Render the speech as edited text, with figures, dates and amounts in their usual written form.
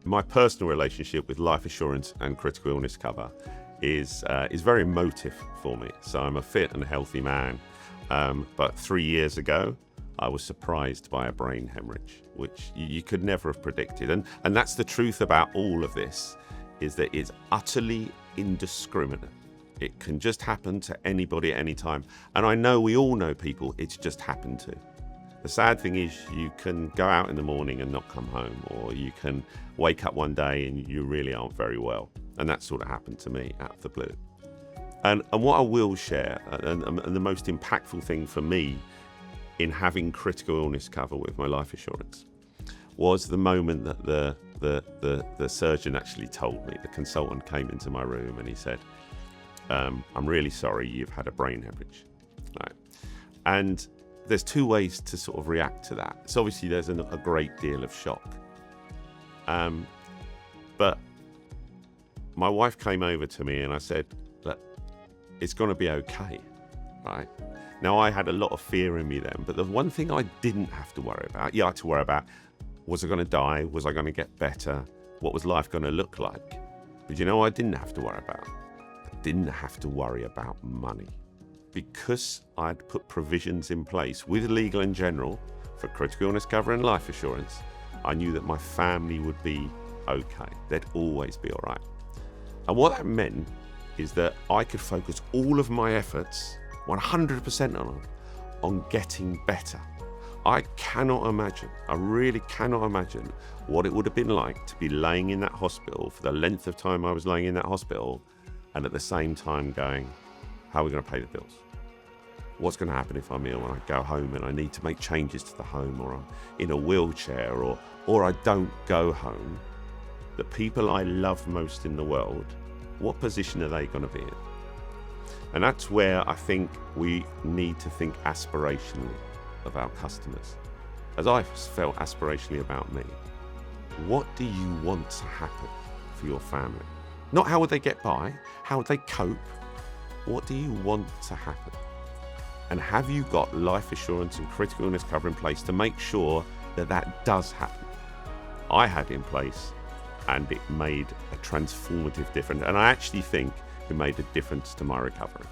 My personal relationship with life assurance and critical illness cover is very emotive for me. So I'm a fit and healthy man, but 3 years ago, I was surprised by a brain hemorrhage, which you could never have predicted. And that's the truth about all of this, is that it's utterly indiscriminate. It can just happen to anybody at any time. And I know we all know people it's just happened to. The sad thing is you can go out in the morning and not come home, or you can wake up one day and you really aren't very well. And that sort of happened to me out of the blue. And what I will share, and the most impactful thing for me in having critical illness cover with my life assurance, was the moment that the surgeon actually told me. The consultant came into my room and he said, I'm really sorry you've had a brain hemorrhage. Right. And there's two ways to sort of react to that. So obviously there's a great deal of shock. But my wife came over to me and I said, look, it's going to be okay, right? Now, I had a lot of fear in me then, but the one thing I didn't have to worry about, I had to worry about, was I going to die? Was I going to get better? What was life going to look like? But you know what I didn't have to worry about? I didn't have to worry about money. Because I'd put provisions in place with Legal and General for critical illness cover and life assurance, I knew that my family would be okay. They'd always be all right. And what that meant is that I could focus all of my efforts, 100% on getting better. I cannot imagine, I really cannot imagine what it would have been like to be laying in that hospital for the length of time I was laying in that hospital, and at the same time going, how are we going to pay the bills? What's going to happen if I'm ill and I go home and I need to make changes to the home, or I'm in a wheelchair, or I don't go home? The people I love most in the world, what position are they going to be in? And that's where I think we need to think aspirationally about customers, as I felt aspirationally about me. What do you want to happen for your family? Not how would they get by, how would they cope? What do you want to happen? And have you got life assurance and critical illness cover in place to make sure that that does happen? I had in place, and it made a transformative difference. And I actually think it made a difference to my recovery.